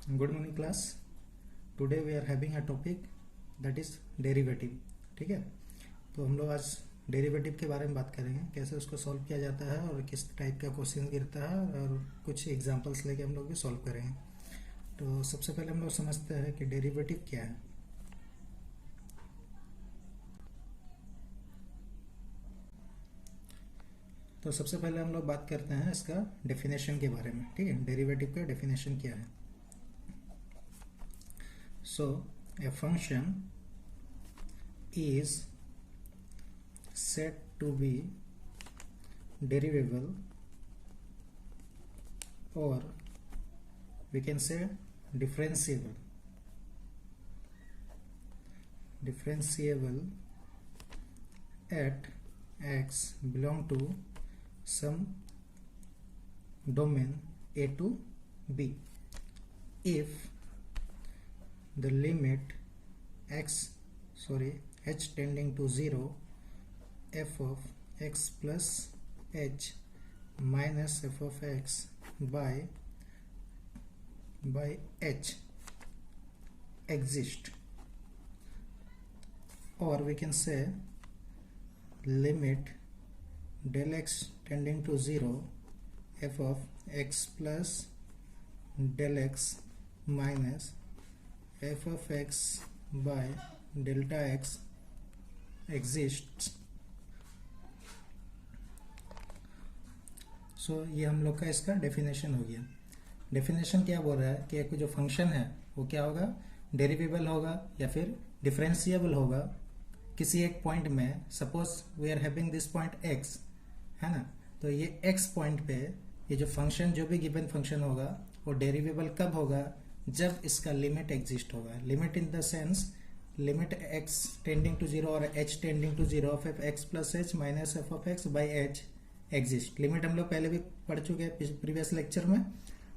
Good morning class. Today we are having a topic that is derivative. ठीक है, तो हम लोग आज डेरिवेटिव के बारे में बात करेंगे, कैसे उसको सॉल्व किया जाता है और किस टाइप का क्वेश्चन गिरता है, और कुछ एग्जांपल्स लेके हम लोग भी सॉल्व करेंगे। तो सबसे पहले हम लोग समझते हैं कि डेरिवेटिव क्या है। तो सबसे पहले हम लोग बात करते हैं इसका डेफिनेशन के बारे में। ठीक है, डेरिवेटिव का डेफिनेशन क्या है। So a function is said to be derivable, or we can say differentiable at x belong to some domain a to b if the limit h tending to 0 f of x plus h minus f of x by h exist, or we can say limit del x tending to 0 f of x plus del x minus f of x by delta x exists। सो ये हम लोग का इसका definition हो गया। Definition क्या बोल रहा है कि एक जो फंक्शन है वो क्या होगा, डेरिवेबल होगा या फिर डिफरेंशिएबल होगा किसी एक पॉइंट में। Suppose we are having this point x है ना, तो ये x पॉइंट पे ये जो फंक्शन, जो भी गिवन फंक्शन होगा वो डेरिवेबल कब होगा, जब इसका लिमिट एग्जिस्ट होगा। Limit in the sense limit x tending to 0 और h tending to 0 of F X plus H minus F of X by H exist. Limit हम लोग पहले भी पढ़ चुके हैं प्रीवियस लेक्चर में।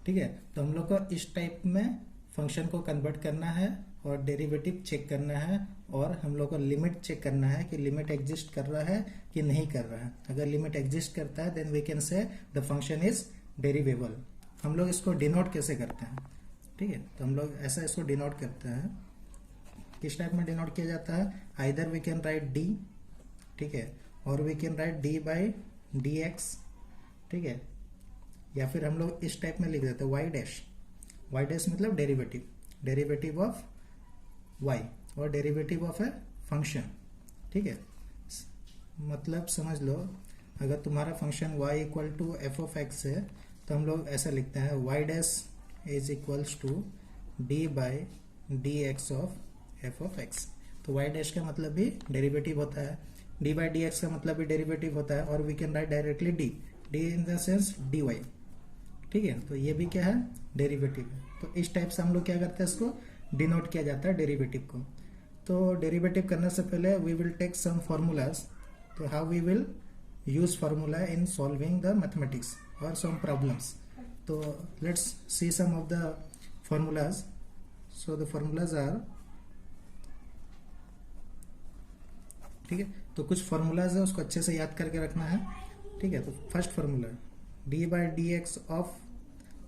ठीक है, तो हम लोग को इस टाइप में फंक्शन को कन्वर्ट करना है और डेरिवेटिव चेक करना है, और हम लोग को लिमिट चेक करना है कि लिमिट एग्जिस्ट कर रहा है कि नहीं कर रहा है। अगर लिमिट एग्जिस्ट करता है then we can say the function is derivable. हम लोग इसको डिनोट कैसे करते हैं, ठीक है, तो हम लोग ऐसा इसको डिनोट करते हैं। किस टाइप में डिनोट किया जाता है, either we can write d, ठीक है, और we can write d by d x, ठीक है, या फिर हम लोग इस टाइप में लिख देते हैं वाई डैश। वाई डैश मतलब डेरिवेटिव ऑफ वाई और डेरिवेटिव ऑफ ए फंक्शन। ठीक है, मतलब समझ लो, अगर तुम्हारा function y equal to f of x है तो हम लोग ऐसा लिखते हैं y dash is equals to d by d x of f of x. तो वाई डैश का मतलब भी डेरिवेटिव होता है, डी बाई डी एक्स का मतलब भी डेरिवेटिव होता है, और we can write directly d in the sense d y. ठीक है, तो ये भी क्या है, डेरिवेटिव है। तो इस टाइप से हम लोग क्या करते हैं, इसको डिनोट किया जाता है डेरिवेटिव को। तो डेरिवेटिव करने से पहले we will take some formulas. तो how we will use formula in solving the mathematics और सम प्रॉब्लम्स। तो let's see some of the formulas. So the formulas are, ठीक है, तो कुछ फॉर्मूलाज है उसको अच्छे से याद करके रखना है। ठीक है, तो first formula D by d x of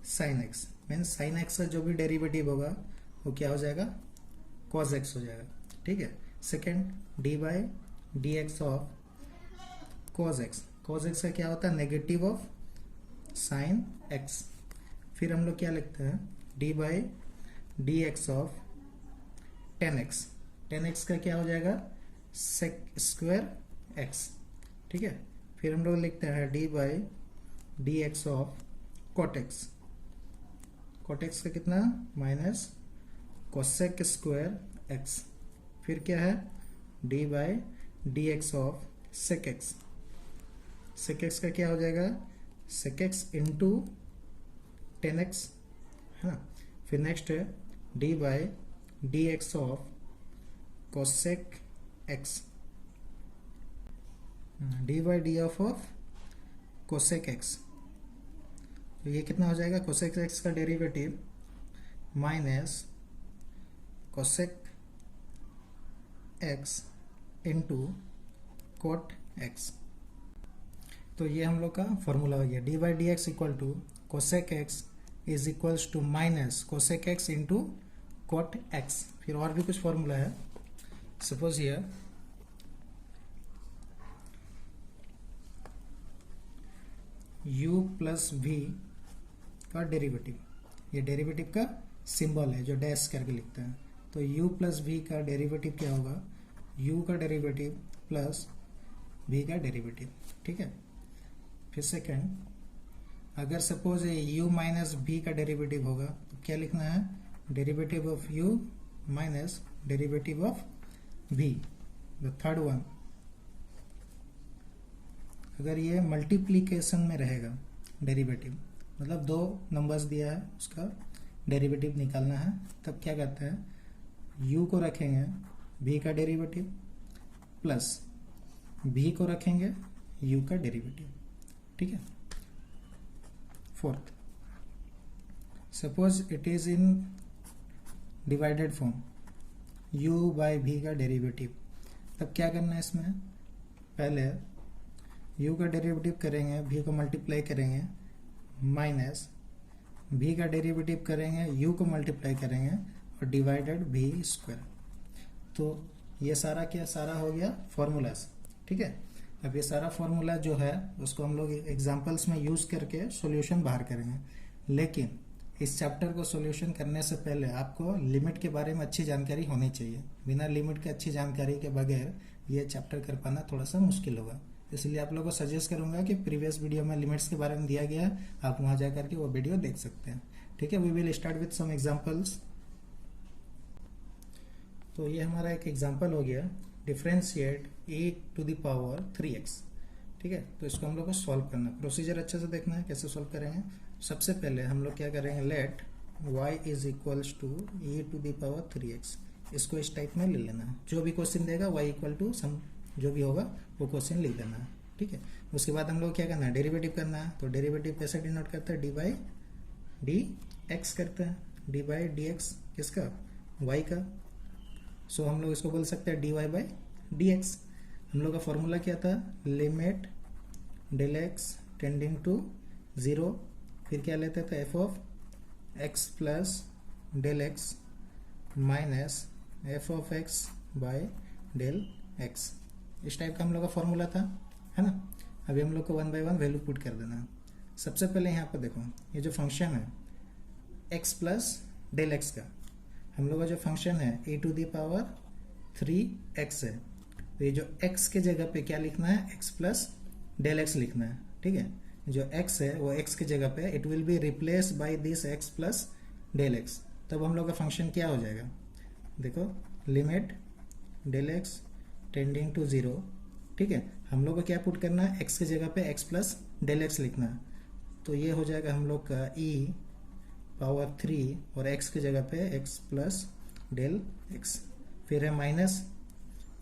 sine x, means sine x का जो भी डेरिवेटिव होगा वो क्या हो जाएगा, कॉस एक्स हो जाएगा। ठीक है, second D by d x of cos x. Cos x का क्या होता है, नेगेटिव ऑफ साइन एक्स। फिर हम लोग क्या लिखते हैं, d by d x of ten x. Ten x का क्या हो जाएगा, सेक स्क्वायर एक्स। ठीक है, फिर हम लोग लिखते हैं d by d x of cot x. Cot x का कितना, माइनस कोसेक स्क्वायर एक्स। फिर क्या है, d by d x of sec x. Sec x का क्या हो जाएगा, sec x into tan x, है ना। फिर नेक्स्ट है d by d x of cosec x, d by d of cosec x. तो ये कितना हो जाएगा, कोसेक एक्स का derivative minus cosec x into cot x. तो ये हम लोग का फॉर्मूला हो गया, d by d x equal to cosec x is equals to minus cosec x into cot x. फिर और भी कुछ फॉर्मूला है, suppose here u plus v का डेरिवेटिव, ये डेरिवेटिव का सिंबल है जो डैश करके लिखते हैं। तो u प्लस v का डेरिवेटिव क्या होगा, u का डेरिवेटिव प्लस v का डेरिवेटिव, ठीक है। फिर सेकंड, अगर सपोज u माइनस v का डेरिवेटिव होगा तो क्या लिखना है, derivative of u minus derivative of v। The third one, अगर ये मल्टीप्लीकेशन में रहेगा डेरिवेटिव, मतलब दो नंबर्स दिया है उसका डेरिवेटिव निकालना है, तब क्या करते हैं, u को रखेंगे v का डेरिवेटिव प्लस v को रखेंगे u का डेरिवेटिव, ठीक है। Fourth, suppose it is in divided form u by v का डेरिवेटिव, तब क्या करना है इसमें, पहले u का डेरिवेटिव करेंगे, v को मल्टीप्लाई करेंगे, माइनस v का डेरिवेटिव करेंगे, u को मल्टीप्लाई करेंगे और डिवाइडेड v स्क्वायर। तो ये सारा क्या, सारा हो गया फॉर्मूलाज, ठीक है। अब ये सारा फॉर्मूला जो है उसको हम लोग एग्जांपल्स में यूज करके सॉल्यूशन बाहर करेंगे, लेकिन इस चैप्टर को सॉल्यूशन करने से पहले आपको लिमिट के बारे में अच्छी जानकारी होनी चाहिए। बिना लिमिट के अच्छी जानकारी के बगैर ये चैप्टर कर पाना थोड़ा सा मुश्किल होगा। इसलिए आप लोगों को सजेस्ट करूंगा कि प्रीवियस वीडियो में लिमिट्स के बारे में दिया गया है, आप वहां जाकर के वो वीडियो देख सकते हैं, ठीक है। We will start with some examples. तो ये हमारा एक एग्जांपल हो गया, differentiate e to the power 3x, ठीक है। तो इसको हम लोग को सॉल्व करना है, प्रोसीजर अच्छे से देखना है कैसे सॉल्व करेंगे। सबसे पहले हम लोग क्या करेंगे, let y is equals to e to the power 3x, इसको इस टाइप में ले लेना है। जो भी क्वेश्चन देगा y इक्वल टू सम जो भी होगा वो क्वेश्चन लिख देना है, ठीक है। उसके बाद हम लोग क्या करना है, डेरिवेटिव करना है। तो डेरिवेटिव कैसे डिनोट करते हैं, डी बाई डी एक्स करते हैं, डी बाई डी एक्स किसका, y का। सो हम लोग इसको बोल सकते हैं d y by d x. हम लोग का फॉर्मूला क्या था, limit del x tending to 0, फिर क्या लेते थे, f of x plus del x minus F of x by del x. इस टाइप का हम लोग का फॉर्मूला था, है ना। अभी हम लोग को 1 बाय 1 वैल्यू पुट कर देना है। सबसे पहले यहाँ पर देखो, ये जो फंक्शन है x प्लस डेल एक्स का, हम लोग का जो फंक्शन है e to the power 3x है। तो ये जो x के जगह पे क्या लिखना है, x प्लस डेल x लिखना है, ठीक है। जो x है वो x की जगह पे it will be replace by this x plus del x। तब हम लोग का फंक्शन क्या हो जाएगा, देखो limit del x tending to 0, ठीक है। हम लोग को क्या पुट करना है, x की जगह पे x प्लस डेल x लिखना है। तो ये हो जाएगा हम लोग का e पावर 3 और x की जगह पे x प्लस डेल x, फिर है माइनस,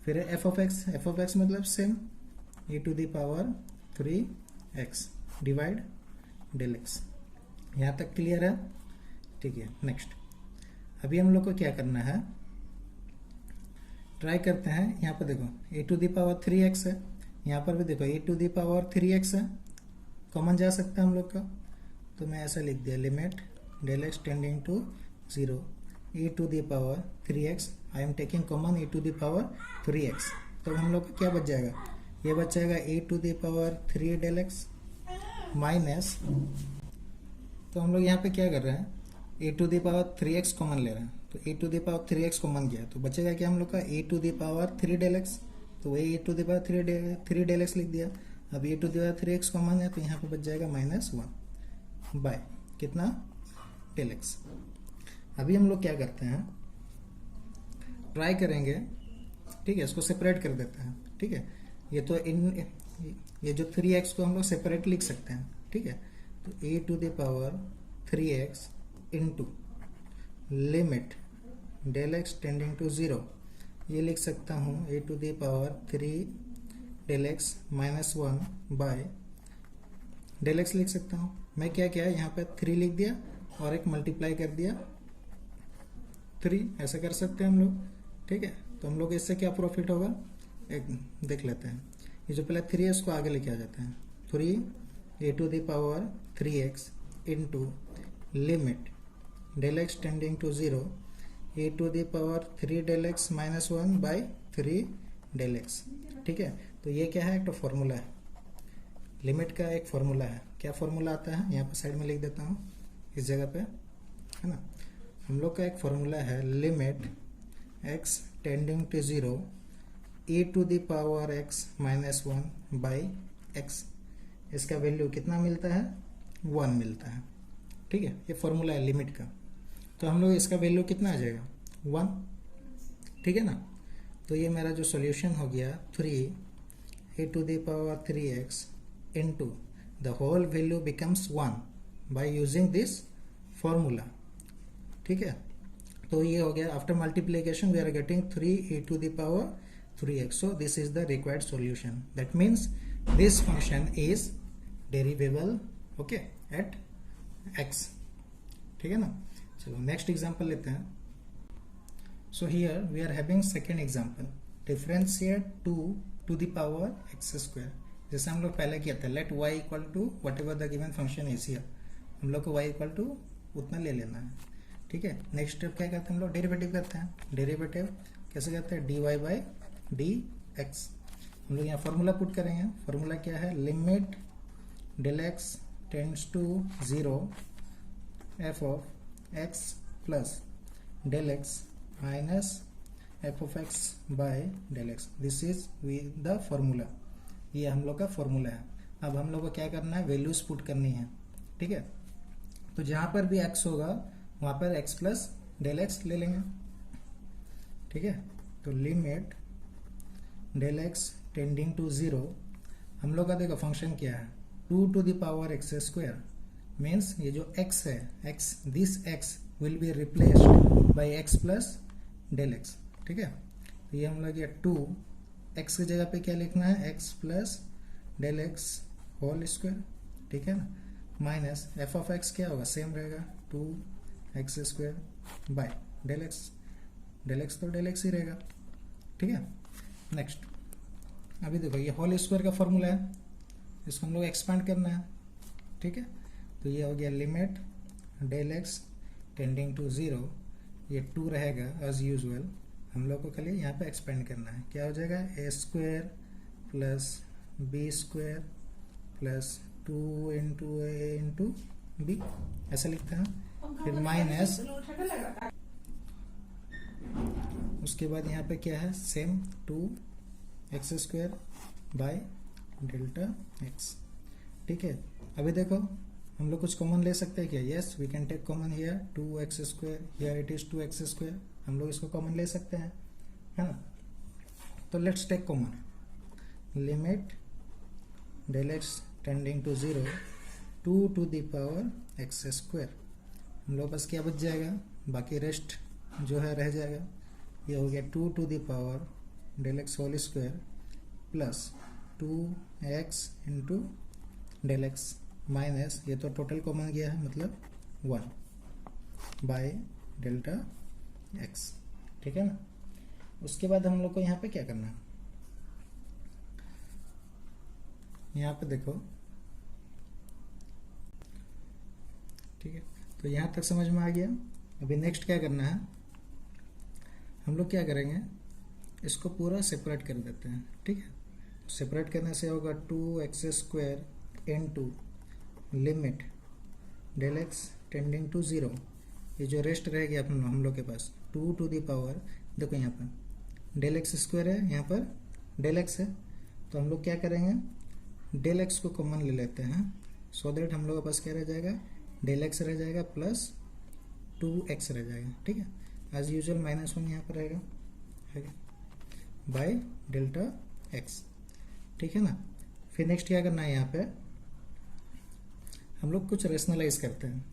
फिर है एफ ऑफ एक्स मतलब same e to the power 3x divide del x। यहाँ तक क्लियर है, ठीक है। नेक्स्ट, अभी हम लोग को क्या करना है, ट्राई करते हैं। यहाँ पर देखो e to the power 3x है, यहाँ पर भी देखो e to the power 3x है, कॉमन जा सकता है हम लोग का। तो मैं ऐसा लिख दिया, limit del x tending to 0 e to the power 3x, I am taking common e to the power 3x। तो हम लोग का क्या बच जाएगा, ये बच जाएगा e to the power 3 del x minus, तो हम लोग यहाँ पे क्या कर रहे हैं, e to the power 3x common ले रहे हैं। तो e to the power 3x common किया तो बचेगा क्या हम लोग का, e to the power 3 del x. तो वही e to the power 3 del x लिख दिया। अब e to the power 3x common है तो यहाँ पे बच जाएगा -1 बाय कितना, डेल एक्स। अभी हम लोग क्या करते हैं, ट्राई करेंगे, ठीक है। इसको सेपरेट कर देते हैं, ठीक है। ये जो 3x को हम लोग सेपरेट लिख सकते हैं, ठीक है। तो e to the power 3x into limit del x tending to 0, ये लिख सकता हूँ e to the power 3 del x -1 by del x लिख सकता हूँ। मैं क्या किया, यहाँ पे 3 लिख दिया और एक मल्टीप्लाई कर दिया 3, ऐसा कर सकते हैं हम लोग, ठीक है। तो हम लोग इससे क्या प्रॉफिट होगा, एक देख लेते हैं। ये जो पहले 3 है इसको आगे लेके आ जाते हैं, 3 e to the power 3x into limit del x tending to 0 a to the power 3 del x minus 1 by 3 del x. ठीक है, तो ये क्या है, एक तो फॉर्मूला है, लिमिट का एक फॉर्मूला है। क्या फॉर्मूला आता है, यहाँ पर साइड में लिख देता हूँ इस जगह पे, है ना। हम लोग का एक फॉर्मूला है limit x tending to 0 e to the power x minus 1 by x। इसका वैल्यू कितना मिलता है, 1 मिलता है। ठीक है, ये फॉर्मूला है लिमिट का। तो हम लोग इसका वैल्यू कितना आ जाएगा, 1। ठीक है ना। तो ये मेरा जो सॉल्यूशन हो गया 3 a to the power 3x into the whole value becomes 1 by using this formula। ठीक है, तो ये हो गया after multiplication we are getting 3 e to the power 3x। so this is the required solution, that means this function is derivable okay at x। ठीक है ना। चलो नेक्स्ट एग्जांपल लेते हैं। so here we are having second example, differentiate 2 to the power x square। जैसे हम लोग पहले किया था, let y equal to whatever the given function is here, हम लोग को y इक्वल टू उतना ले लेना है। ठीक है, नेक्स्ट स्टेप क्या करते हैं, हम लोग डेरिवेटिव करते हैं। डेरिवेटिव कैसे करते हैं, dy बाई dx। हम लोग यहाँ फॉर्मूला पुट करेंगे। फॉर्मूला क्या है, limit del x tends to 0 f of x plus del x minus f of x by del x. This is the formula, ये हम लोग का फॉर्मूला है। अब हम लोग को क्या करना है, वैल्यूज पुट करनी है। ठीक है, तो जहां पर भी x होगा वहां पर x प्लस डेल एक्स ले लेंगे। ठीक है, तो limit del x tending to 0, हम लोग का देखो फंक्शन क्या है, 2 to the power x square, means ये जो x है, x this x will be replaced by x plus del x. ठीक है, तो ये हम लोग ये 2 x की जगह पे क्या लिखना है, x plus del x whole square. ठीक है ना, माइनस f ऑफ x क्या होगा, सेम रहेगा 2x square by del x. Del x तो डेल एक्स ही रहेगा। ठीक है, नेक्स्ट अभी देखो ये होल स्क्वायर का फॉर्मूला है, इसको हम लोग एक्सपांड करना है। ठीक है, तो ये हो गया limit del x tending to 0, ये 2 रहेगा एज यूजुअल, हम लोग को खाली यहाँ पे एक्सपेंड करना है। क्या हो जाएगा, a square plus b square plus 2 into a into b, ऐसा लिखते हैं। फिर माइनस, उसके बाद यहाँ पे क्या है, same 2x square bye delta x. ठीक है, अभी देखो हम लोग कुछ कॉमन ले सकते हैं क्या, yes we can take common here 2x square, here it is 2x square, हम लोग इसको कॉमन ले सकते हैं, है ना। तो let's take common, limit del x tending to 0 2 to the power x square, हम लोग बस क्या बच जाएगा, बाकी रेस्ट जो है रह जाएगा। ये हो गया 2 to the power del x whole square plus 2x into del x minus, ये तो टोटल कॉमन गया है मतलब 1 बाय डेल्टा एक्स। ठीक है ना। उसके बाद हम लोग को यहाँ पे क्या करना है, यहाँ पे देखो, ठीक है, तो यहाँ तक समझ में आ गया। अभी नेक्स्ट क्या करना है, हम लोग क्या करेंगे, इसको पूरा सेपरेट कर देते हैं। ठीक है, सेपरेट करने से होगा 2x square into limit del x tending to 0, ये जो रेस्ट रह गया हम लोग के पास 2 टू द पावर, देखो यहाँ पर डेल एक्स स्क्वायर है, यहाँ पर डेल एक्स है, तो हम लोग क्या करेंगे, डेल एक्स को कॉमन ले लेते हैं, सो दैट हम लोग के पास क्या रह जाएगा, डेल एक्स रह जाएगा प्लस 2x रह जाएगा। ठीक है, एज यूजुअल -1 यहाँ पर रहेगा बाय डेल्टा एक्स। ठीक है ना। फिर नेक्स्ट क्या करना है, यहाँ पे हम लोग कुछ रेशनलाइज करते हैं।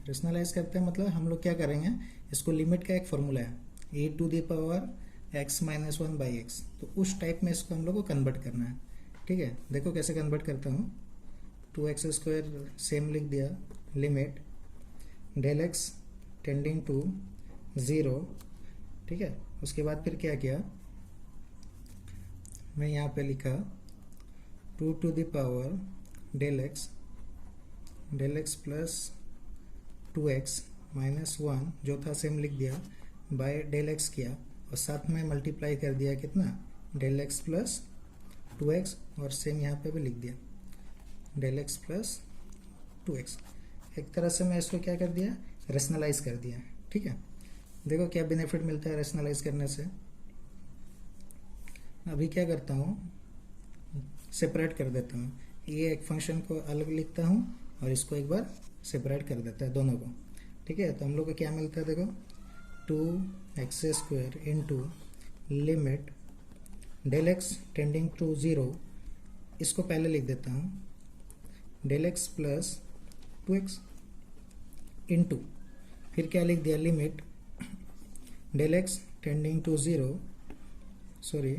रेशनलाइज करते हैं मतलब हम लोग क्या करेंगे, इसको लिमिट का एक फॉर्मूला है a to the power x minus 1 by x, तो उस टाइप में इसको हम लोग को कन्वर्ट करना है। ठीक है, देखो कैसे कन्वर्ट करता हूँ, 2x स्क्वायर सेम लिख दिया, limit del x tending to 0। ठीक है, उसके बाद फिर क्या किया, मैं यहाँ पे लिखा 2 to the power del x plus 2x minus 1 जो था सेम लिख दिया, बाय डेल एक्स किया और साथ में मल्टीप्लाई कर दिया कितना, डेल एक्स प्लस 2x, और सेम यहाँ पे भी लिख दिया डेल एक्स प्लस 2x। एक तरह से मैं इसको क्या कर दिया, रेशनलाइज कर दिया। ठीक है, देखो क्या बेनिफिट मिलता है रेशनलाइज करने से। अभी क्या करता हूँ, सेपरेट कर देता हूँ, ये एक फंक्शन को अलग लिखता हूँ और इसको एक बार सेपरेट कर देता है दोनों को। ठीक है, तो हम लोग को क्या मिलता है, देखो 2x² into limit del x tending to 0, इसको पहले लिख देता हूँ, del x plus 2x into, फिर क्या लिख दिया, limit del x tending to 0, sorry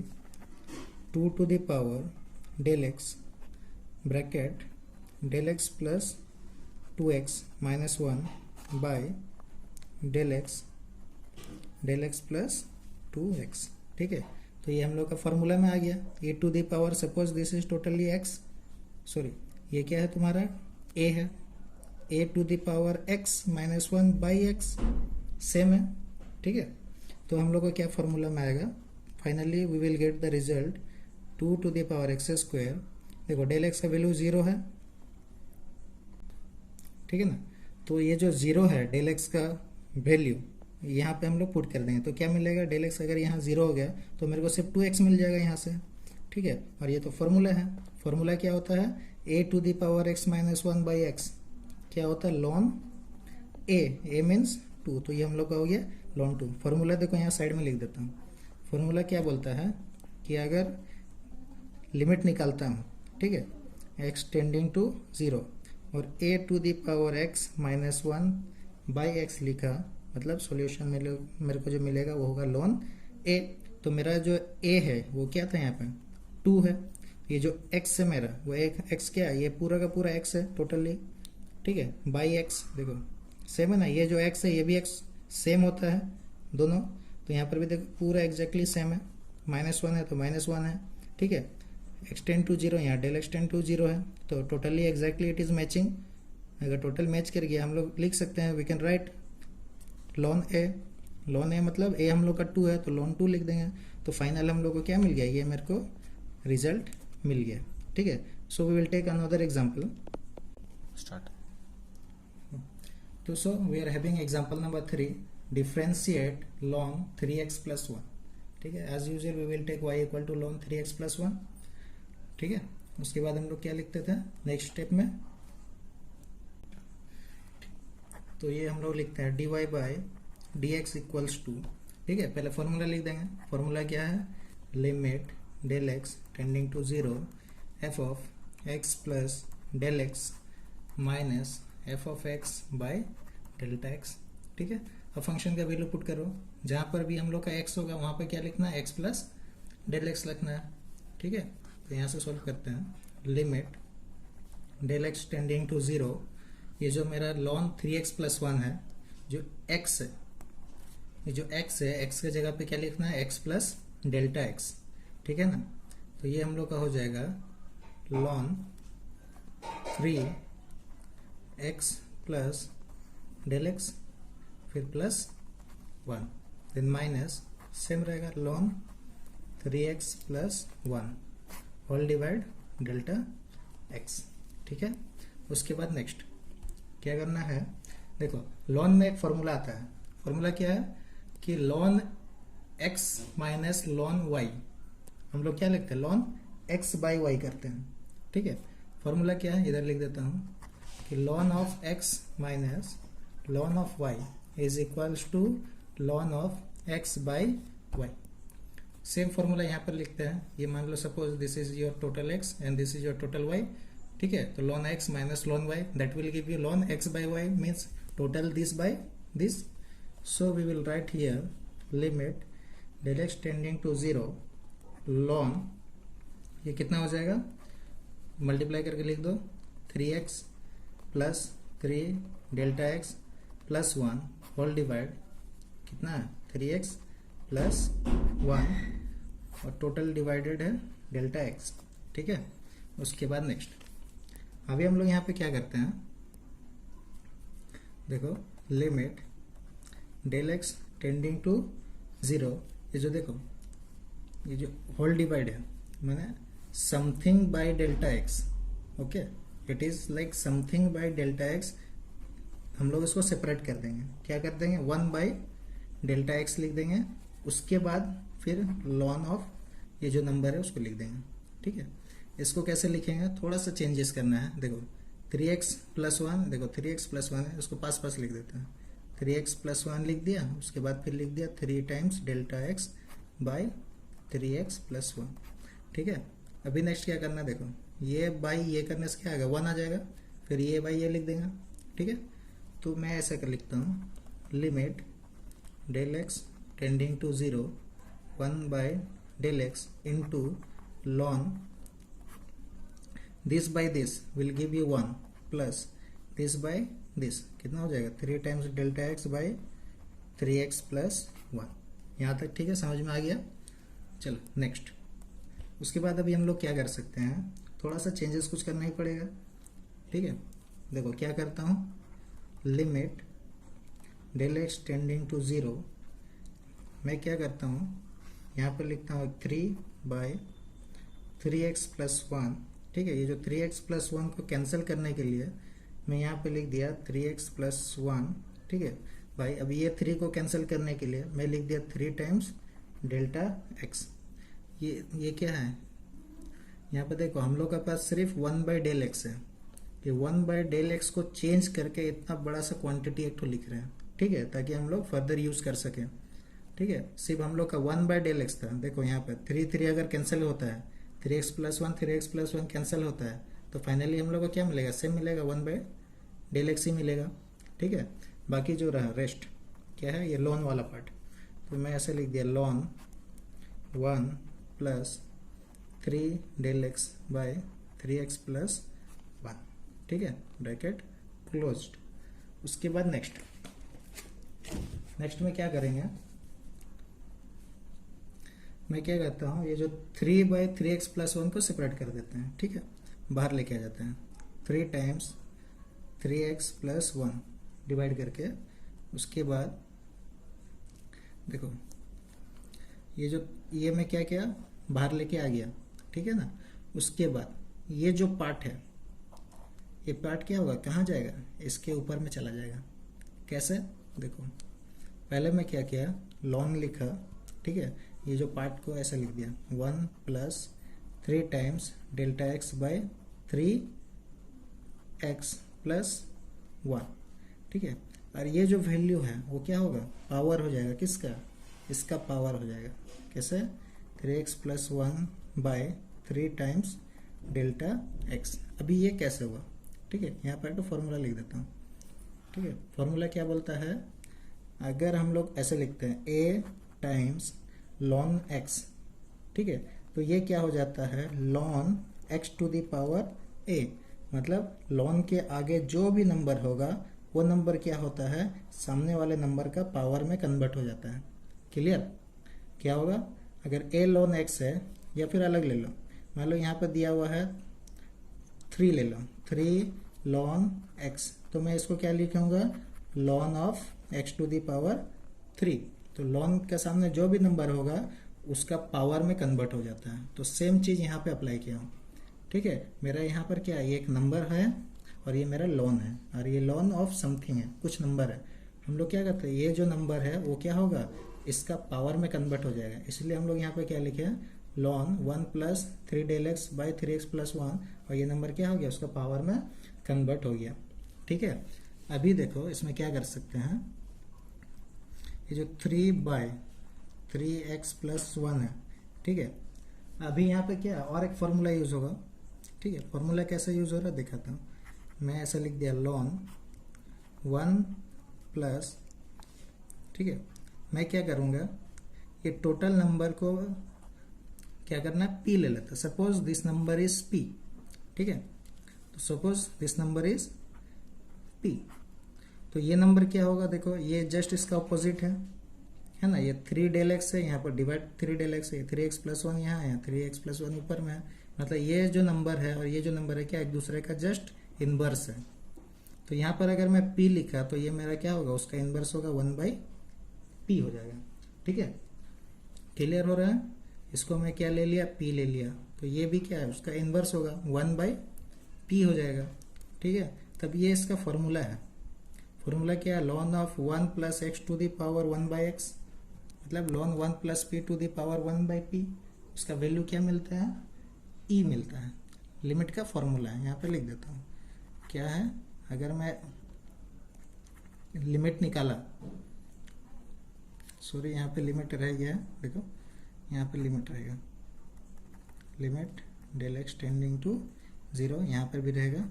2 to the power del x bracket del x plus 2x minus 1 by del x plus 2x। ठीक है, तो ये हम लोग का फॉर्मूला में आ गया। A to the power, suppose this is totally x, sorry ये क्या है तुम्हारा, a है, a to the power x minus 1 by x same है। ठीक है, तो हम लोग को क्या फॉर्मूला में आएगा, finally we will get the result 2 to the power x²। देखो डेल एक्स का वैल्यू 0 है, ठीक है ना, तो ये जो 0 है डेल एक्स का वैल्यू यहाँ पे हम लोग पुट कर देंगे, तो क्या मिलेगा, डेल एक्स अगर यहाँ 0 हो गया तो मेरे को सिर्फ 2x मिल जाएगा यहाँ से। ठीक है, और ये तो फॉर्मूला है, फॉर्मूला क्या होता है, a to the power x minus 1 by x क्या होता है, लॉन ए मीन्स 2, तो ये हम लोग का हो गया लॉन 2। फॉर्मूला देखो यहाँ साइड में लिख देता हूँ, फॉर्मूला क्या बोलता है कि अगर लिमिट निकालता हूँ, ठीक है, x टेंडिंग टू 0 और a to the power x minus 1 by x लिखा, मतलब सॉल्यूशन मेरे को जो मिलेगा वो होगा लॉन a। तो मेरा जो a है वो क्या था यहाँ पे 2 है, ये जो x है मेरा वो एक x क्या है, ये पूरा का पूरा x है टोटली। ठीक है, बाई एक्स देखो सेम है ना, ये जो x है ये भी x सेम होता है दोनों, तो यहाँ पर भी देखो पूरा एग्जैक्टली सेम है, माइनस 1 है तो माइनस 1 है। ठीक है, x टेंड टू 0, यहाँ डेल x टेंड टू 0 है, तो totally exactly it is matching. अगर टोटल मैच कर गया हम लोग लिख सकते हैं, वी कैन राइट लॉन ए मतलब a हम लोग का 2 है तो लॉन 2 लिख देंगे, तो फाइनल हम लोग को क्या मिल गया, ये मेरे को रिजल्ट मिल गया। ठीक है, so we will take another example, start. तो so we are having example number 3, differentiate ln 3x plus 1। ठीक है, as usual we will take y equal to ln 3x plus 1। ठीक है, उसके बाद हम लोग क्या लिखते थे नेक्स्ट स्टेप में, तो ये हम लोग लिखते हैं dy by dx equals to, ठीक है, पहले फॉर्मूला लिख देंगे, फॉर्मूला क्या है, limit del x tending to 0 f of x plus del x minus F of x by delta x. ठीक है, अब फंक्शन का वैल्यू पुट करो, जहाँ पर भी हम लोग का x होगा वहाँ पर क्या लिखना है, x प्लस डेल एक्स लिखना है। ठीक है, तो यहाँ से सॉल्व करते हैं, limit del x tending to 0, ये जो मेरा लॉन 3x प्लस 1 है, जो x है, ये जो x है, x के जगह पे क्या लिखना है, x प्लस डेल्टा एक्स। ठीक है ना, तो ये हम लोग का हो जाएगा ln 3x plus del x फिर प्लस 1 देन माइनस सेम रहेगा ln 3x plus 1 whole divide delta x। ठीक है, उसके बाद नेक्स्ट क्या करना है, देखो लॉन में एक फॉर्मूला आता है, फॉर्मूला क्या है कि lawn x minus ln y, हम लोग क्या लिखते हैं, लॉन x बाई वाई करते हैं। ठीक है, फॉर्मूला क्या है, इधर लिख देता हूँ कि ln of x minus ln of y is equals to ln of x by y। Same formula यहाँ पर लिखते हैं, ये मान लो suppose this is your total x and this is your total y। ठीक है, तो ln x minus ln y that will give you ln x by y means total this by this. So we will write here limit del x tending to 0 ln, ये कितना हो जाएगा, multiply करके लिख दो, 3x plus 3 delta x plus 1 whole divide कितना है 3x plus 1 और टोटल डिवाइडेड है डेल्टा x। ठीक है, उसके बाद नेक्स्ट अभी हम लोग यहाँ पे क्या करते हैं, देखो limit del x tending to 0, ये जो देखो ये जो होल डिवाइड है मैंने something bye delta x, okay, it is like something bye delta x. हम लोग इसको सेपरेट कर देंगे, क्या कर देंगे 1 बाय डेल्टा एक्स लिख देंगे, उसके बाद फिर लॉन ऑफ ये जो नंबर है उसको लिख देंगे। ठीक है, इसको कैसे लिखेंगे, थोड़ा सा चेंजेस करना है। देखो 3x प्लस 1, देखो 3x प्लस 1 है, उसको पास पास लिख देते हैं। 3x प्लस 1 लिख दिया, उसके बाद फिर लिख दिया 3 times delta x by 3x plus 1। ठीक है, अभी नेक्स्ट क्या करना है, देखो ये बाई ये करने से क्या आएगा 1 आ जाएगा, फिर ये बाई ये लिख देंगे। ठीक है, तो मैं ऐसा कर लिखता हूँ limit del x tending to 0 1 by del x into ln this by this will give you 1 plus this by this, कितना हो जाएगा 3 times delta x by 3x plus 1। यहाँ तक ठीक है, समझ में आ गया। चलो नेक्स्ट, उसके बाद अभी हम लोग क्या कर सकते हैं, थोड़ा सा चेंजेस कुछ करना ही पड़ेगा। ठीक है, देखो क्या करता हूँ limit del x tending to 0, मैं क्या करता हूँ यहाँ पर लिखता हूँ 3 बाय 3x प्लस 1। ठीक है, ये जो 3x प्लस 1 को कैंसिल करने के लिए मैं यहाँ पे लिख दिया 3x प्लस 1। ठीक है भाई, अब ये 3 को कैंसिल करने के लिए मैं लिख दिया 3 टाइम्स डेल्टा x। ये क्या है, यहाँ पे देखो हम लोग का पास सिर्फ 1 बाय डेल एक्स है, ये 1 बाय डेल एक्स को चेंज करके इतना बड़ा सा क्वांटिटी एक तो लिख रहे हैं। ठीक है, ताकि हम लोग फर्दर यूज कर सकें। ठीक है, सिर्फ हम लोग का 1 बाय डेल एक्स था, देखो यहाँ पर 3 अगर कैंसिल होता है 3x प्लस 1 कैंसिल होता है, तो फाइनली हम लोग को क्या मिलेगा, सेम मिलेगा 1 बाय डेल एक्स ही मिलेगा। ठीक है, बाकी जो रहा रेस्ट क्या है, ये लॉन वाला पार्ट, तो मैं ऐसे लिख दिया ln 1 plus 3 del x by 3x plus 1। ठीक है, ब्रैकेट क्लोज्ड। उसके बाद नेक्स्ट में क्या करेंगे, मैं क्या करता हूँ ये जो 3 बाय 3x प्लस 1 को सेपरेट कर देते हैं। ठीक है, बाहर लेके आ जाते हैं, 3 टाइम्स 3x प्लस 1 डिवाइड करके, उसके बाद देखो ये मैं क्या किया बाहर लेके आ गया। ठीक है ना, उसके बाद ये जो पार्ट है, ये पार्ट क्या होगा, कहाँ जाएगा, इसके ऊपर में चला जाएगा। कैसे, देखो पहले मैं क्या किया लॉन लिखा। ठीक है, ये जो पार्ट को ऐसा लिख दिया 1 plus 3 times delta x by 3x plus 1। ठीक है, और ये जो वैल्यू है वो क्या होगा, पावर हो जाएगा, किसका, इसका पावर हो जाएगा। कैसे, 3x plus 1 by 3 times delta x. अभी ये कैसे हुआ, ठीक है, यहाँ पर तो फॉर्मूला लिख देता हूँ। ठीक है, फॉर्मूला क्या बोलता है, अगर हम लोग ऐसे लिखते हैं a टाइम्स लॉन x, ठीक है, तो ये क्या हो जाता है ln x to the power a, मतलब लॉन के आगे जो भी नंबर होगा वो नंबर क्या होता है, सामने वाले नंबर का पावर में कन्वर्ट हो जाता है। क्लियर, क्या होगा, अगर a लॉन x है, या फिर अलग ले लो, मान लो यहाँ पर दिया हुआ है 3 ले लो, 3 लॉन x, तो मैं इसको क्या लिखूंगा ln of x to the power 3। तो लॉन के सामने जो भी नंबर होगा उसका पावर में कन्वर्ट हो जाता है। तो सेम चीज यहाँ पे अप्लाई किया हूँ। ठीक है, मेरा यहाँ पर क्या है, ये एक नंबर है और ये मेरा लॉन है, और ये लॉन ऑफ समथिंग है, कुछ नंबर है। हम लोग क्या करते हैं, ये जो नंबर है वो क्या होगा, इसका पावर में कन्वर्ट हो जाएगा, इसलिए हम लोग यहाँ पे क्या लिखे हैं ln 1 plus 3 del x by 3x plus 1, और ये नंबर क्या हो गया, उसका पावर में कन्वर्ट हो गया। ठीक है, अभी देखो इसमें क्या कर सकते हैं, ये जो 3 बाय 3x प्लस 1 है। ठीक है, अभी यहाँ पे क्या और एक फॉर्मूला यूज होगा। ठीक है, फॉर्मूला कैसे यूज हो रहा है दिखाता हूँ, मैं ऐसा लिख दिया लॉन 1 प्लस, ठीक है, मैं क्या करूँगा, ये टोटल नंबर को क्या करना है, p ले लेता, suppose this number is p। ठीक है, तो suppose this number is p, तो ये नंबर क्या होगा, देखो ये जस्ट इसका ऑपोजिट है ना, ये 3 डेल एक्स है, यहाँ पर डिवाइड 3 डेल एक्स है, 3x प्लस 1 यहाँ है, 3x प्लस 1 ऊपर में है, मतलब ये जो नंबर है और ये जो नंबर है क्या एक दूसरे का जस्ट इनवर्स है। तो यहाँ पर अगर मैं p लिखा तो ये मेरा क्या होगा, उसका इनवर्स होगा 1/p हो जाएगा। ठीक है, क्लियर हो रहा है। इसको मैं क्या ले लिया, p ले लिया, तो ये भी क्या है, उसका इनवर्स होगा 1/p हो जाएगा। ठीक है, तब ये इसका फॉर्मूला है। फॉर्मूला क्या है, ln of 1 plus x to the power 1/x, मतलब ln 1 plus p to the power 1/p। उसका वैल्यू क्या मिलता है, e मिलता है। लिमिट का फॉर्मूला है, यहाँ पे लिख देता हूँ क्या है। अगर मैं लिमिट निकाला, सॉरी यहाँ पे लिमिट रह गया है, देखो यहाँ पे लिमिट रहेगा, limit del x tending to 0, यहाँ पर भी रहेगा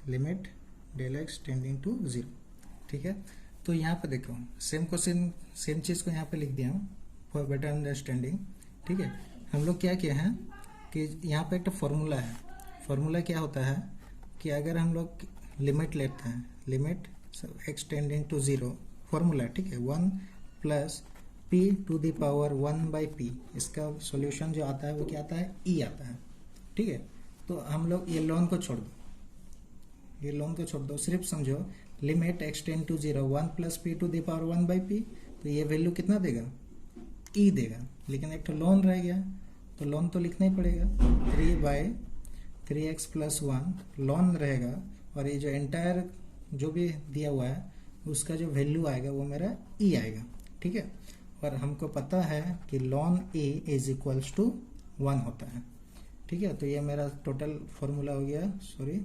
limit del x tending to 0। ठीक है, तो यहाँ पे देखो सेम क्वेश्चन, सेम चीज़ को यहाँ पे लिख दिया हूँ फॉर बेटर अंडरस्टैंडिंग। ठीक है, हम लोग क्या किया है कि यहाँ पे एक तो फॉर्मूला है। फॉर्मूला क्या होता है कि अगर हम लोग लिमिट लेते हैं, limit x tending to 0 formula, ठीक है, 1 plus p to the power 1/p, इसका सॉल्यूशन जो आता है वो क्या आता है, e आता है। ठीक है, तो हम लोग ये लॉन को छोड़ दो, ये लॉन को छोड़ दो, सिर्फ समझो limit x tend to 0 1 plus p to the power 1/p, तो ये वैल्यू कितना देगा, e देगा। लेकिन एक तो लॉन रह गया, तो लॉन तो लिखना ही पड़ेगा, 3/3x प्लस 1 लॉन रहेगा, और ये जो एंटायर जो भी दिया हुआ है उसका जो वैल्यू आएगा वो मेरा e आएगा। ठीक है, और हमको पता है कि ln a is equals to 1 होता है। ठीक है, तो ये मेरा टोटल फॉर्मूला हो गया, सॉरी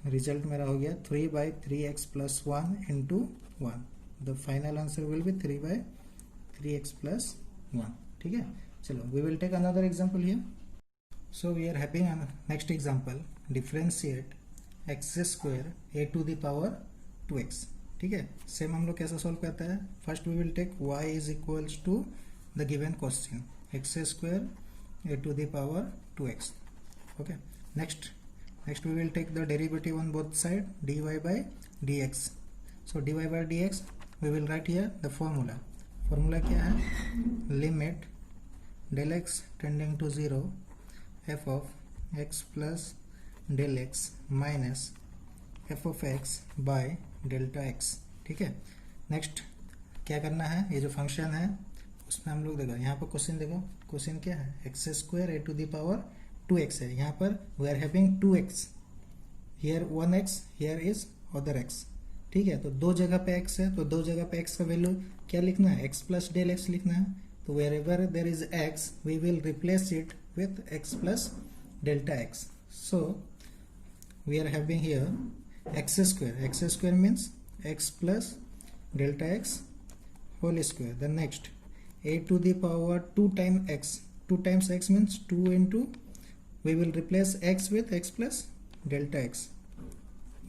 रिजल्ट मेरा हो गया 3/3x plus 1 into 1। The final answer will be 3/3x plus 1। ठीक है, चलो we will take another example here. So we are having next example, differentiate x square a to the power 2x। ठीक है, same हम लोग कैसे solve करते हैं, first we will take y is equals to the given question x square a to the power 2x। Okay, next we will take the derivative on both side, dy by dx. So dy by dx we will write here the formula क्या है, limit del x tending to 0 f of x plus del x minus f of x by delta x। ठीक है, next क्या करना है, ये जो function है उसमें हम लोग देखो, यहाँ पर क्वेश्चन देखो, क्वेश्चन क्या है, x square a to the power 2x है, यहाँ पर we are having 2x, here 1x, here is other x। ठीक है, तो दो जगह पे x है, तो दो जगह पे x का वैल्यू क्या लिखना है, x प्लस डेल x लिखना है। तो wherever there is x we will replace it with x plus delta x। So we are having here x square means x plus delta x whole square. Then next a to the power 2 times x means 2 into, we will replace x with x plus delta x।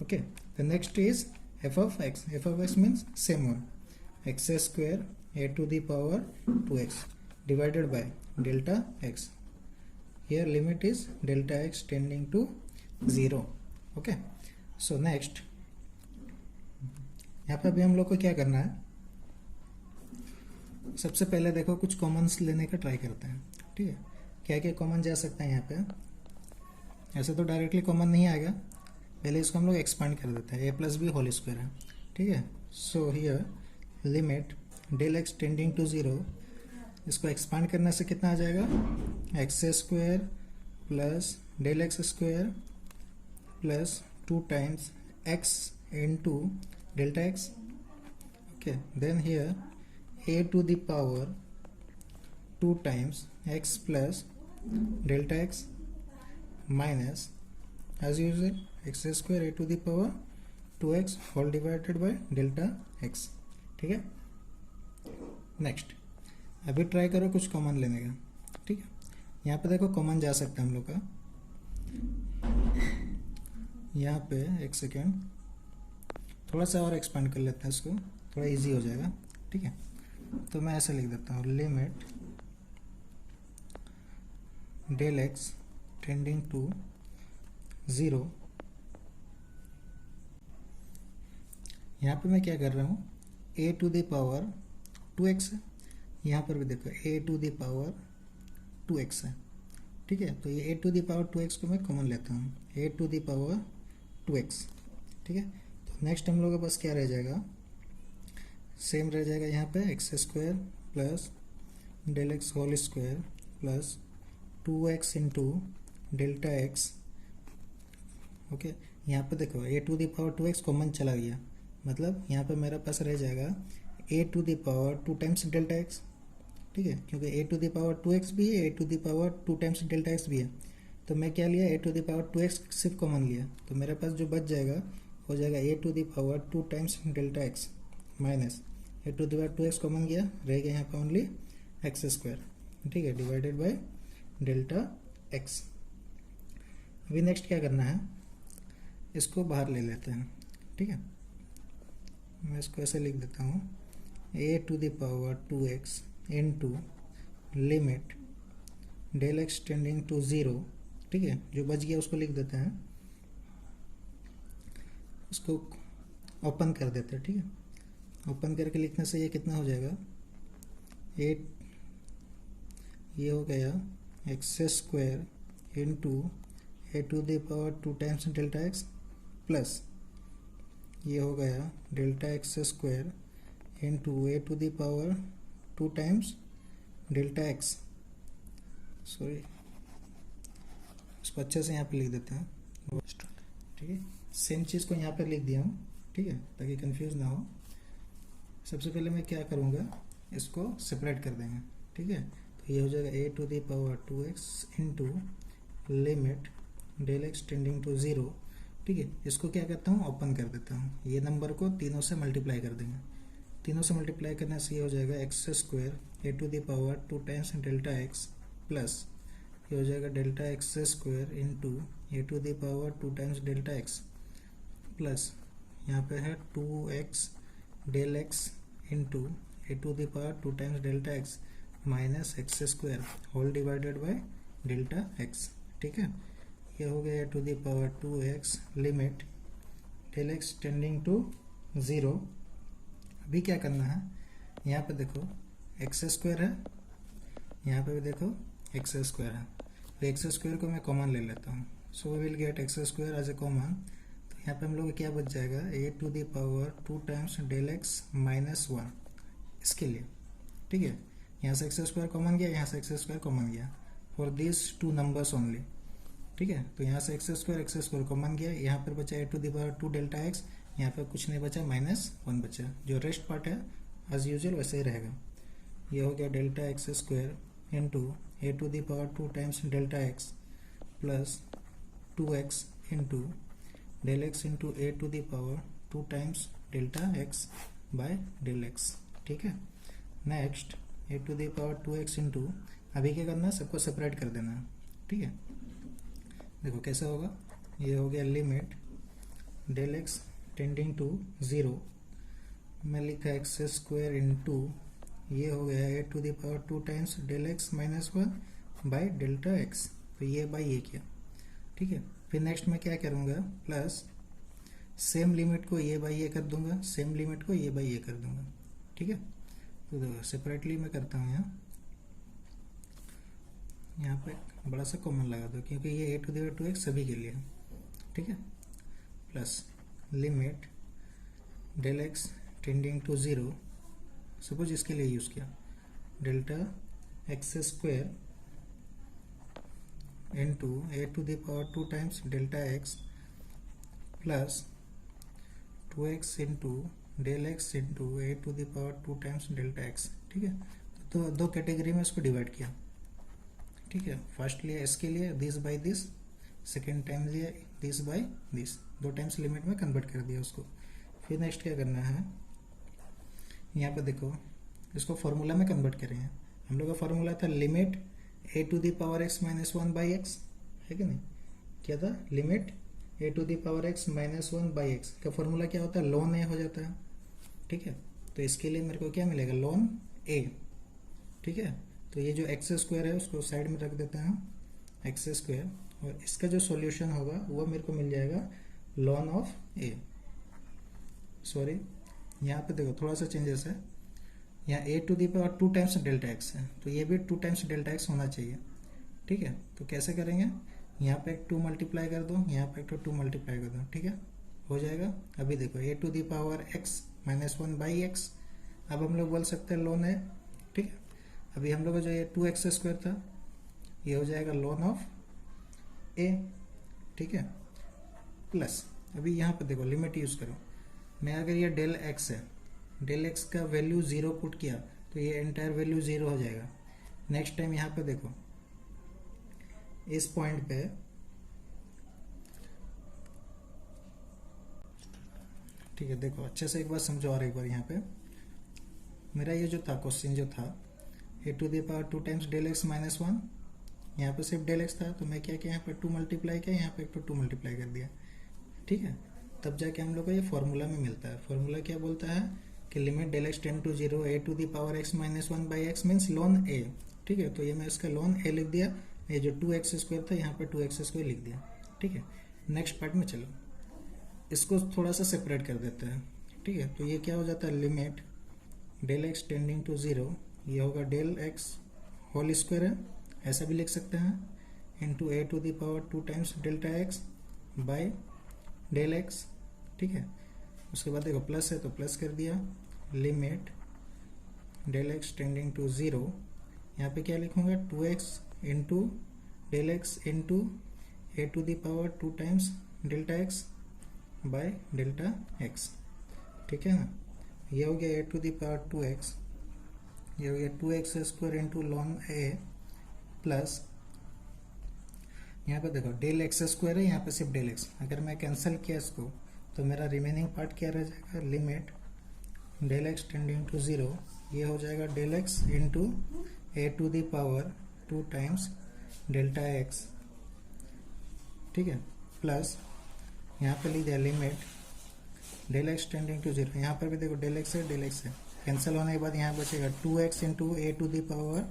Okay, the next is f of x means same one, x square a to the power 2x divided by delta x, here limit is delta x tending to 0। okay, so next यहाँ पे अभी हम लोग को क्या करना है, सबसे पहले देखो कुछ कॉमन्स लेने का ट्राई करते हैं। ठीक है, क्या क्या कॉमन जा सकता है यहाँ पे, ऐसे तो डायरेक्टली कॉमन नहीं आएगा, पहले इसको हम लोग एक्सपांड कर देते हैं, a plus b whole square है। ठीक है, so here limit del x tending to 0, इसको एक्सपांड करने से कितना आ जाएगा, x square plus del x square plus 2 times x into delta x. Okay, then here a to the power 2 times x plus delta x minus as usual x square a to the power 2x whole divided by delta x। ठीक है, next अभी try करो कुछ common लेने का। ठीक है, यहाँ पे देखो कॉमन जा सकता है हम लोग का, यहाँ पे एक सेकेंड थोड़ा सा और एक्सपांड कर लेते हैं इसको, थोड़ा इजी हो जाएगा। ठीक है, तो मैं ऐसे लिख देता हूँ, limit del x tending to 0। यहाँ पे मैं क्या कर रहा हूँ, a to the power 2x है, यहाँ पर भी देखो a to the power 2x है। ठीक है, तो ये a to the power 2x को मैं कॉमन लेता हूँ, a to the power 2x ठीक है। तो नेक्स्ट हम लोग के पास क्या रह जाएगा, सेम रह जाएगा यहाँ पे x square plus del x whole square plus 2x into delta x. Okay, यहाँ पे देखो a to the power 2x common चला गया, मतलब यहाँ पे मेरे पास रह जाएगा a to the power 2 times delta x. ठीक है, क्योंकि a to the power 2x भी है, a to the power 2 times delta x भी है, तो मैं क्या लिया, a to the power 2x सिर्फ कॉमन लिया, तो मेरे पास जो बच जाएगा हो जाएगा a to the power 2 times delta x minus a to the power 2x common गया, रह गया यहाँ पे ओनली एक्स स्क्वायर। ठीक है, डिवाइडेड बाय डेल्टा एक्स। अभी नेक्स्ट क्या करना है, इसको बाहर ले लेते हैं। ठीक है, मैं इसको ऐसे लिख देता हूँ, a to the power 2x into limit del x tending to 0। ठीक है, जो बच गया उसको लिख देते हैं, उसको ओपन कर देते हैं। ठीक है, ओपन करके लिखने से ये कितना हो जाएगा, 8, ये हो गया x square into a to the power 2 times delta x plus ये हो गया delta x square into a to the power 2 times delta x. Sorry, इसको अच्छे से यहाँ पे लिख देते हैं। ठीक है, सेम चीज़ को यहाँ पे लिख दिया हूँ। ठीक है, ताकि कंफ्यूज ना हो। सबसे पहले मैं क्या करूँगा, इसको सेपरेट कर देंगे। ठीक है, तो ये हो जाएगा a to the power 2x into limit del x tending to 0। ठीक है, इसको क्या करता हूँ, ओपन कर देता हूँ, ये नंबर को तीनों से मल्टीप्लाई कर देंगे। तीनों से मल्टीप्लाई करने से ये हो जाएगा x square a to the power 2 times delta x plus ये हो जाएगा delta x square into a to the power 2 times delta x plus यहाँ पे है 2x del x into a to the power 2 times delta x minus x square whole divided by delta x. ठीक है, ये हो गया a to the power 2x limit del x tending to 0। अभी क्या करना है, यहाँ पे देखो एक्स स्क्वायर है, यहाँ पे भी देखो एक्स स्क्वायर है, तो एक्स स्क्वायर को मैं कॉमन ले लेता हूँ। So we will get x square as a common. तो यहाँ पे हम लोग क्या बच जाएगा, a to the power 2 times del x minus 1 इसके लिए। ठीक है, यहाँ से एक्स स्क्वायर कॉमन गया, यहाँ से एक्स स्क्वायर कॉमन गया फॉर दिस 2 नंबर्स ओनली। ठीक है, तो यहाँ से एक्स स्क्वायर कॉमन गया, यहाँ पर बचा a to the power 2 delta x, यहाँ पर कुछ नहीं बचा, -1 बचा। जो रेस्ट पार्ट है एज यूजुअल वैसे ही रहेगा। ये हो गया delta x square into a to the power 2 times delta x plus 2x into del x into a to the power 2 times delta x by del x. ठीक है, next a to the power 2x into, अभी क्या करना है, सबको separate कर देना है। ठीक है, देखो कैसे होगा, ये हो गया limit del x tending to 0, मैं लिखा एक्स स्क्वायर इंटू ये हो गया a to the power 2 times del x minus 1 by delta x, तो ये बाई ये किया। ठीक है, फिर नेक्स्ट मैं क्या करूँगा, प्लस सेम लिमिट को ये बाई ये कर दूंगा, सेम लिमिट को ये बाई ये कर दूंगा। ठीक है, तो देखो सेपरेटली मैं करता हूँ, यहाँ पे बड़ा सा कॉमन लगा दो, क्योंकि ये ए टू द पावर 2x सभी के लिए। ठीक है, plus limit del x tending to 0, suppose इसके लिए यूज किया, delta x square into a to the power 2 times delta x plus 2x into del x into a to the power 2 times delta x. ठीक है, तो दो category में इसको divide किया। ठीक है, फर्स्ट लिया इसके लिए this by this, second time लिया this by this, 2 times limit में कन्वर्ट कर दिया उसको। फिर नेक्स्ट क्या करना है, यहाँ पे देखो इसको फॉर्मूला में कन्वर्ट करेंगे। हम लोग का फॉर्मूला था limit a to the power x minus 1 by x, है कि नहीं, क्या था, limit a to the power x minus 1 by x का फॉर्मूला क्या होता है, लॉन ए हो जाता है। ठीक है, तो इसके लिए मेरे को क्या मिलेगा, लॉन ए। ठीक है, तो ये जो एक्स स्क्वायर है उसको साइड में रख देते हैं एक्स स्क्वायर, और इसका जो सॉल्यूशन होगा वो मेरे को मिल जाएगा लॉन ऑफ ए। सॉरी, यहाँ पे देखो थोड़ा सा चेंजेस है, यहाँ a to the power 2 times delta x है, तो ये भी 2 टाइम्स डेल्टा एक्स होना चाहिए। ठीक है, तो कैसे करेंगे, यहाँ पे एक 2 मल्टीप्लाई कर दो, यहाँ पे एक 2 मल्टीप्लाई कर दो। ठीक है, हो जाएगा। अभी देखो a to the power x minus one by x, अब हम लोग बोल सकते हैं ln ए, ठीक है। अभी हम लोग का जो ये 2x² था ये हो जाएगा ln ऑफ ए, ठीक है, प्लस अभी यहाँ पर देखो लिमिट यूज करो, मैं अगर ये डेल एक्स है, डेल एक्स का वैल्यू 0 पुट किया तो ये एंटायर वैल्यू 0 हो जाएगा। नेक्स्ट टाइम यहाँ पे देखो इस पॉइंट पे ठीक है, देखो अच्छे से एक बार समझो और एक बार यहाँ पे मेरा ये जो था क्वेश्चन जो था a to the power 2 times del x minus one, यहाँ पे सिर्फ डेल एक्स था तो मैं क्या किया यहाँ पे 2 मल्टीप्लाई किया, यहाँ पे 2 मल्टीप्लाई कर दिया, ठीक है। तब जाके हम लोग को ये फॉर्मूला में मिलता है। फॉर्मूला क्या बोलता है कि limit del x tend to 0 a to the power x minus one by x means ln a, ठीक है। तो ये मैं इसका ln ए लिख दिया, ये जो 2x² था यहाँ पे 2x² लिख दिया, ठीक है। नेक्स्ट पार्ट में चलो इसको थोड़ा सा सेपरेट कर देते हैं, ठीक है। तो ये क्या हो जाता है limit del x tending to 0, ये होगा डेल एक्स होल स्क्वायर है, ऐसा भी लिख सकते हैं, into a to the power 2 times delta x by del x, ठीक है। उसके बाद देखो प्लस है तो प्लस कर दिया, limit del x tending to 0, यहाँ पे क्या लिखूंगा 2x into del x into a to the power 2 times delta x by delta x, ठीक है ना। ये हो गया a to the power 2x, ये हो गया 2x² into ln a plus यहाँ पे देखो डेल x² है, यहाँ पे सिर्फ डेल x, अगर मैं कैंसिल किया इसको तो मेरा रिमेनिंग पार्ट क्या रह जाएगा, limit del x tending to 0, ये हो जाएगा del x into a to the power 2 times delta x, ठीक है, प्लस यहाँ पे लिख दिया limit del x tending to 0, यहाँ पर भी देखो डेल एक्स है, डेल एक्स है, कैंसिल होने के बाद यहाँ बचेगा 2x into a to the power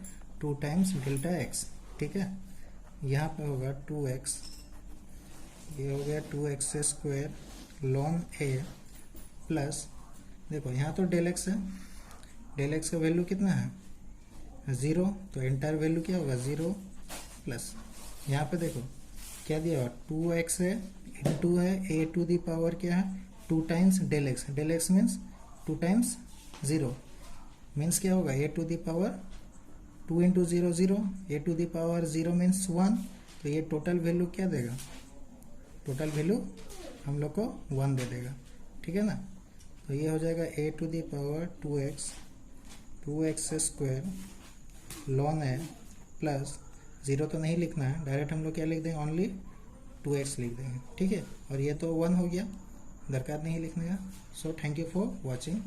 2 times delta x, ठीक है। यहाँ पे होगा 2x, ये हो गया 2x² ln ए प्लस देखो यहाँ तो डेल एक्स है, डेल एक्स का वैल्यू कितना है 0, तो एंटायर वैल्यू क्या होगा 0 प्लस यहाँ पे देखो क्या दिया हुआ 2x है इंटू है ए टू द पावर क्या है 2 times del x, del x means 2 times 0 means क्या होगा a to the power 2 into 0 0, a to the power 0 means 1, तो ये टोटल वैल्यू क्या देगा, टोटल वैल्यू हम लोग को 1 दे देगा, ठीक है ना। तो ये हो जाएगा a to the power 2x² ln a plus 0 तो नहीं लिखना है, डायरेक्ट हम लोग क्या लिख देंगे ओनली 2x लिख देंगे, ठीक है। और ये तो 1 हो गया, दरकार नहीं लिखने का। So thank you for watching.